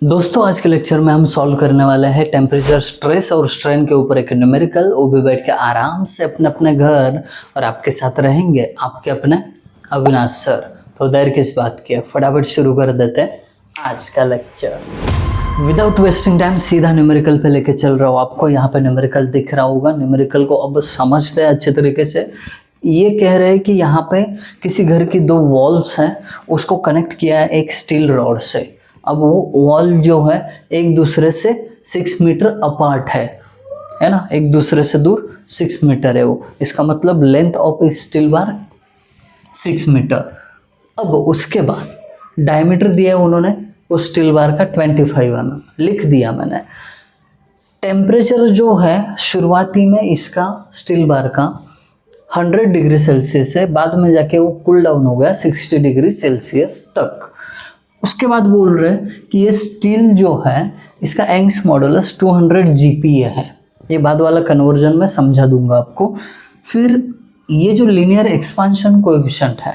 दोस्तों आज के लेक्चर में हम सॉल्व करने वाले हैं टेम्परेचर, स्ट्रेस और स्ट्रेन के ऊपर एक न्यूमेरिकल। वो भी बैठ के आराम से अपने अपने घर, और आपके साथ रहेंगे आपके अपने अविनाश सर। तो देर किस बात की, फटाफट शुरू कर देते हैं आज का लेक्चर। विदाउट वेस्टिंग टाइम सीधा न्यूमेरिकल पे लेके चल रहा हूँ। आपको यहाँ पे न्यूमेरिकल दिख रहा होगा। न्यूमेरिकल को अब समझते हैं अच्छे तरीके से। ये कह रहे हैं कि यहाँ पे किसी घर की दो वॉल्स हैं, उसको कनेक्ट किया है एक स्टील रॉड से। अब वो वॉल जो है एक दूसरे से 6 मीटर अपार्ट है ना, एक दूसरे से दूर 6 मीटर है वो। इसका मतलब length of steel bar 6 metre. अब उसके बाद डायमीटर दिया है उन्होंने उस स्टील बार का 25 mm लिख दिया मैंने। टेम्परेचर जो है शुरुआती में इसका स्टील बार का 100 डिग्री सेल्सियस है, बाद में जाके वो कूल डाउन हो गया 60 डिग्री सेल्सियस तक। उसके बाद बोल रहे हैं कि ये स्टील जो है इसका यंग्स मॉडुलस 200 GPa है। ये बाद वाला कन्वर्जन में समझा दूंगा आपको। फिर ये जो लीनियर एक्सपांशन कोएफिशिएंट है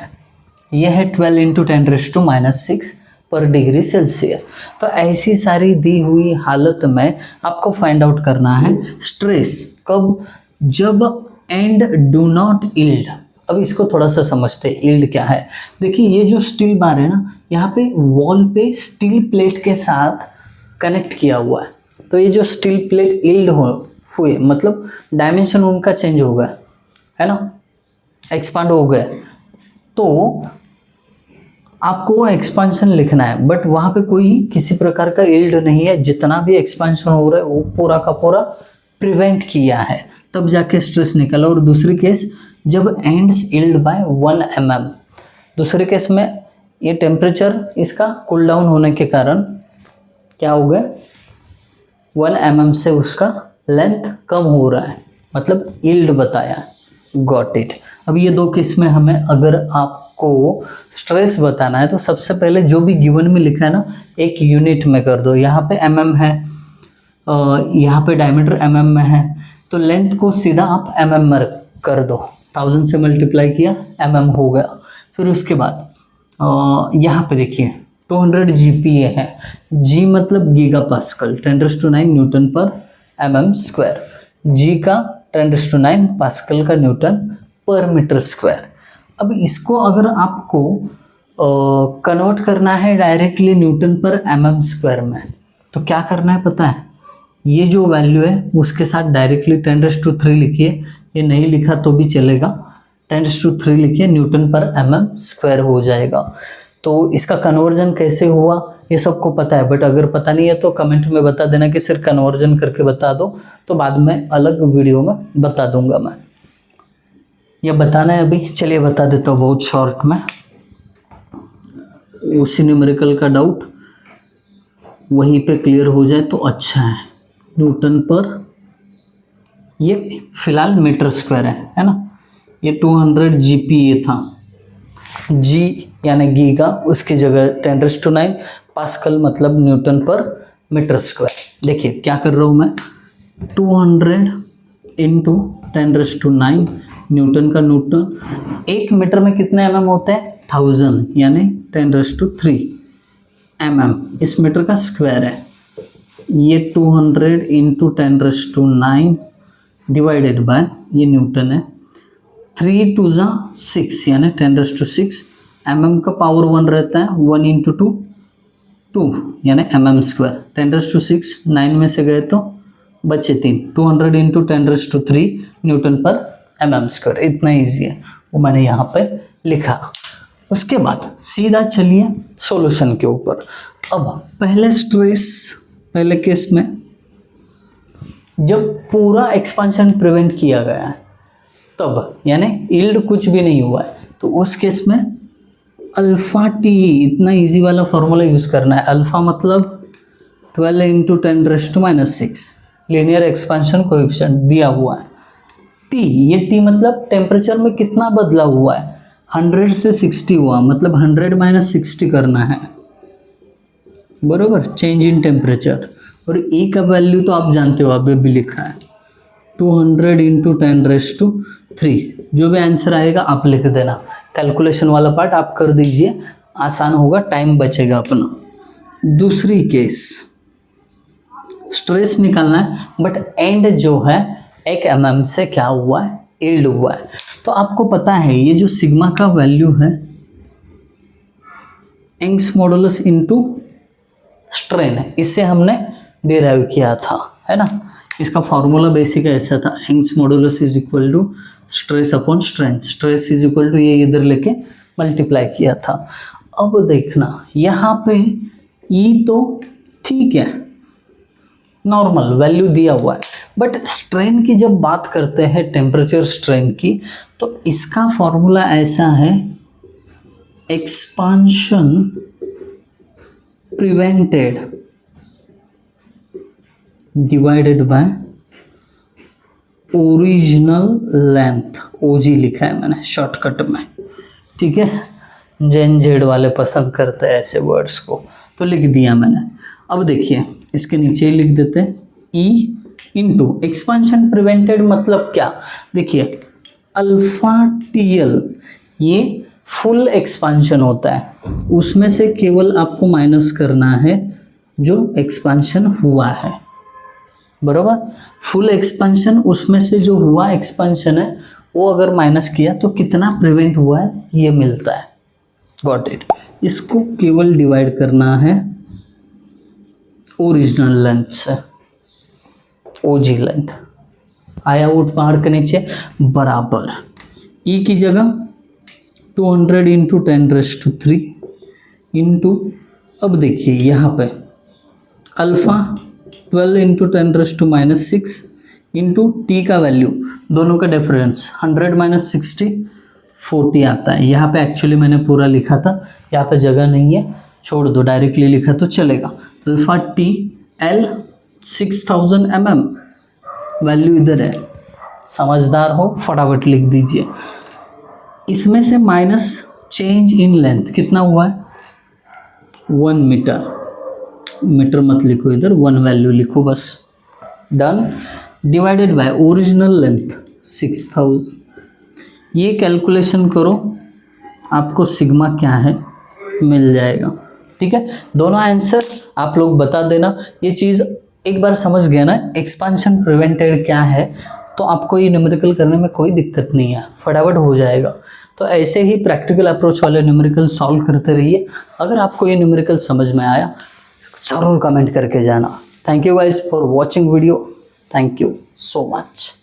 ये है 12 × 10⁻⁶ पर डिग्री सेल्सियस। तो ऐसी सारी दी हुई हालत में आपको फाइंड आउट करना है स्ट्रेस कब, जब एंड डू नॉट यील्ड। अब इसको थोड़ा सा समझते हैं यील्ड क्या है। देखिए ये जो स्टील बार है ना, यहाँ पे वॉल पे स्टील प्लेट के साथ कनेक्ट किया हुआ है। तो ये जो स्टील प्लेट यील्ड हुए मतलब डायमेंशन उनका चेंज हो गया है ना, एक्सपांड हो गया। तो आपको वो एक्सपांशन लिखना है, बट वहाँ पे कोई किसी प्रकार का यील्ड नहीं है। जितना भी एक्सपांशन हो रहा है वो पूरा का पूरा प्रिवेंट किया है, तब जाके स्ट्रेस निकला। और दूसरी केस जब एंड्स यील्ड बाय 1 mm। दूसरे केस में ये टेम्परेचर इसका कूल डाउन होने के कारण क्या हो गया, 1 mm से उसका लेंथ कम हो रहा है, मतलब यील्ड बताया। Got it. अब ये दो केस में हमें अगर आपको स्ट्रेस बताना है तो सबसे पहले जो भी गिवन में लिखा है ना एक यूनिट में कर दो। यहाँ पे mm है, यहाँ पे डायमीटर mm में है, तो लेंथ को सीधा आप mm में कर दो। 1000 से मल्टीप्लाई किया mm हो गया। फिर उसके बाद यहाँ पे देखिए 200 GPa है। G मतलब गीगा पास्कल, 10⁹ न्यूटन पर mm²। G का 10⁹ पास्कल का न्यूटन पर मीटर स्क्वायर। अब इसको अगर आपको कन्वर्ट करना है डायरेक्टली न्यूटन पर mm² में, तो क्या करना है पता है, ये जो वैल्यू है उसके साथ डायरेक्टली 10⁻³ लिखिए। ये नहीं लिखा तो भी चलेगा, 10⁻³ लिखिए, न्यूटन पर mm² हो जाएगा। तो इसका कन्वर्जन कैसे हुआ ये सबको पता है, बट अगर पता नहीं है तो कमेंट में बता देना कि सिर्फ कन्वर्जन करके बता दो, तो बाद में अलग वीडियो में बता दूंगा मैं। यह बताना है अभी, चलिए बता देता हूँ बहुत शॉर्ट में। उसी न्यूमेरिकल का डाउट वहीं पे क्लियर हो जाए तो अच्छा है। न्यूटन पर ये फिलहाल मीटर स्क्वायर है ना। ये 200 GPa था, G यानी गीगा, उसकी जगह 10⁹ पास्कल मतलब न्यूटन पर मीटर स्क्वायर। देखिए क्या कर रहा हूँ मैं, 200 × 10⁹ न्यूटन का न्यूटन। 1 मीटर में कितने mm होते हैं, 1000 यानी 10⁻³ mm। इस मीटर का स्क्वायर है। ये 200 × 10⁹ डिवाइडेड बाय ये न्यूटन है। 3 × 2 = 6 यानी 10⁻⁶। mm का पावर 1 रहता है, 1 × 2 2 यानी mm²। 10⁻⁶, 9 में से गए तो बचे 3। 200 × 10⁻³ न्यूटन पर mm²। इतना ईजी है, वो मैंने यहाँ पे लिखा। उसके बाद सीधा चलिए सॉल्यूशन के ऊपर। अब पहले स्ट्रेस, पहले केस में जब पूरा एक्सपांशन प्रिवेंट किया गया है तब, यानी यील्ड कुछ भी नहीं हुआ है, तो उस केस में अल्फा टी, इतना इजी वाला फॉर्मूला यूज़ करना है। अल्फा मतलब 12 × 10⁻⁶ लीनियर एक्सपांशन कोएफिशिएंट दिया हुआ है। टी, ये टी मतलब टेम्परेचर में कितना बदला हुआ है, 100 से 60 हुआ, मतलब 100 - 60 करना है, बरोबर, चेंज इन टेम्परेचर। और ए का वैल्यू तो आप जानते हो, अभी भी लिखा है 200 × 10⁻³ जो भी आंसर आएगा आप लिख देना। कैलकुलेशन वाला पार्ट आप कर दीजिए, आसान होगा, टाइम बचेगा अपना। दूसरी केस स्ट्रेस निकालना है बट एंड जो है 1 mm से क्या हुआ है, यील्ड हुआ है। तो आपको पता है ये जो सिग्मा का वैल्यू है यंग्स मॉडुलस इनटू स्ट्रेन है, इससे हमने डिराइव किया था, है ना। इसका फॉर्मूला बेसिक ऐसा था, Young's modulus is equal to stress upon strain, stress is equal to ये इधर लेके मल्टीप्लाई किया था। अब देखना यहाँ पे ई तो ठीक है, नॉर्मल वैल्यू दिया हुआ है, बट स्ट्रेन की जब बात करते हैं टेम्परेचर स्ट्रेन की, तो इसका फॉर्मूला ऐसा है expansion prevented divided by original length, OG लिखा है मैंने शॉर्टकट में, ठीक है। जेन जेड वाले पसंद करते हैं ऐसे वर्ड्स को, तो लिख दिया मैंने। अब देखिए इसके नीचे ही लिख देते हैं ई इंटू एक्सपांशन प्रिवेंटेड मतलब क्या, देखिए अल्फा टीएल ये फुल एक्सपांशन होता है, उसमें से केवल आपको माइनस करना है जो एक्सपांशन हुआ है, बराबर। फुल एक्सपांशन उसमें से जो हुआ एक्सपांशन है वो अगर माइनस किया तो कितना प्रिवेंट हुआ है ये मिलता है, गॉट इट। इसको केवल डिवाइड करना है ओरिजिनल लेंथ से, ओजी लेंथ आया वोट पहाड़ के नीचे बराबर ई की जगह 200 इंटू 10⁻³ इंटू, अब देखिए यहाँ पे अल्फ़ा 12 इंटू 10⁻⁻6 इंटू टी का वैल्यू, दोनों का डिफरेंस 100 - 60 40 आता है। यहाँ पे एक्चुअली मैंने पूरा लिखा था, यहाँ पे जगह नहीं है, छोड़ दो, डायरेक्टली लिखा तो चलेगा। Alpha T L 6000 mm, value इधर है, समझदार हो फटाफट लिख दीजिए। इसमें से माइनस चेंज इन लेंथ कितना हुआ है 1 मीटर, मीटर मत लिखो इधर, 1 वैल्यू लिखो बस, done. Divided by original length 6000, ये कैलकुलेशन करो आपको सिग्मा क्या है मिल जाएगा, ठीक है। दोनों आंसर आप लोग बता देना। ये चीज़ एक बार समझ गया ना एक्सपांशन प्रिवेंटेड क्या है, तो आपको ये न्यूमेरिकल करने में कोई दिक्कत नहीं है, फटाफट हो जाएगा। तो ऐसे ही प्रैक्टिकल अप्रोच वाले न्यूमेरिकल सॉल्व करते रहिए। अगर आपको ये न्यूमेरिकल समझ में आया ज़रूर कमेंट करके जाना। Thank you guys for watching video, thank you so much.